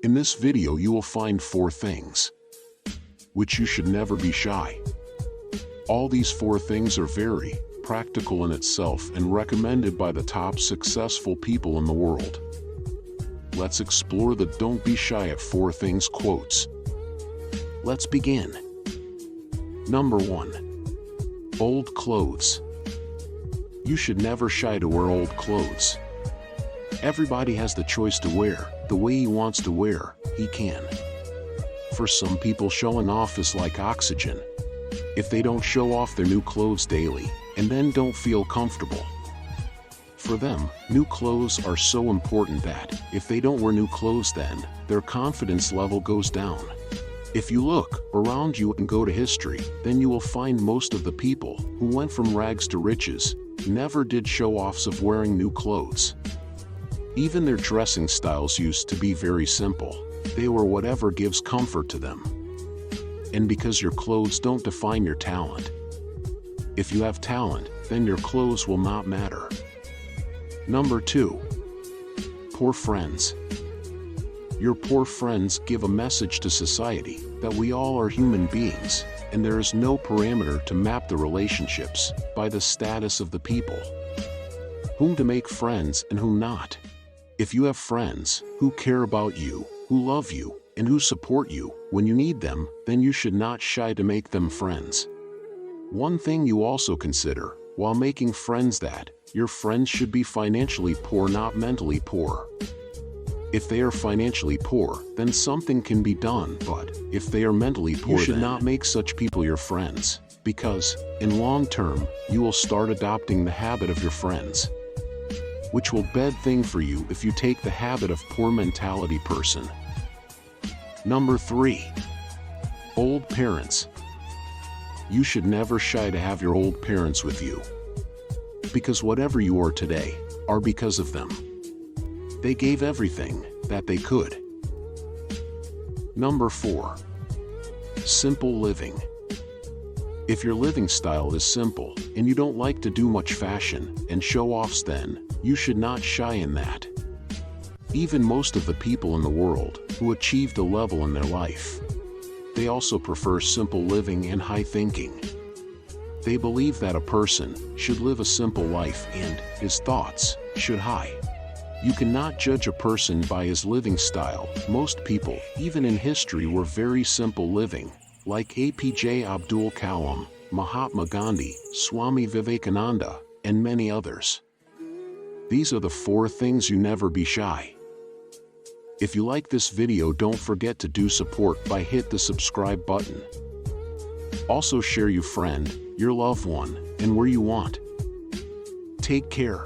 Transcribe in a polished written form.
In this video you will find 4 things which you should never be shy. All these 4 things are very practical in itself and recommended by the top successful people in the world. Let's explore the "Don't be shy at 4 things" quotes. Let's begin. Number 1. Old clothes. You should never shy to wear old clothes. Everybody has the choice to wear the way he wants to wear, he can. For some people, showing off is like oxygen. If they don't show off their new clothes daily, and then don't feel comfortable. For them, new clothes are so important that, if they don't wear new clothes, then their confidence level goes down. If you look around you and go to history, then you will find most of the people who went from rags to riches never did show-offs of wearing new clothes. Even their dressing styles used to be very simple. They were whatever gives comfort to them. And because your clothes don't define your talent. If you have talent, then your clothes will not matter. Number 2. Poor friends. Your poor friends give a message to society that we all are human beings, and there is no parameter to map the relationships by the status of the people. Whom to make friends and whom not. If you have friends who care about you, who love you, and who support you when you need them, then you should not shy to make them friends. One thing you also consider while making friends that your friends should be financially poor, not mentally poor. If they are financially poor, then something can be done, but if they are mentally poor, you should not make such people your friends, because, in long term, you will start adopting the habit of your friends, which will bad thing for you if you take the habit of poor mentality person. Number 3. Old parents. You should never shy to have your old parents with you. Because whatever you are today, are because of them. They gave everything that they could. Number 4. Simple living. If your living style is simple, and you don't like to do much fashion and show-offs, then you should not shy in that. Even most of the people in the world who achieved a level in their life, they also prefer simple living and high thinking. They believe that a person should live a simple life and his thoughts should high. You cannot judge a person by his living style. Most people, even in history, were very simple living, like APJ Abdul Kalam, Mahatma Gandhi, Swami Vivekananda, and many others. These are the 4 things you never be shy. If you like this video, don't forget to do support by hit the subscribe button. Also share your friend, your loved one, and where you want. Take care.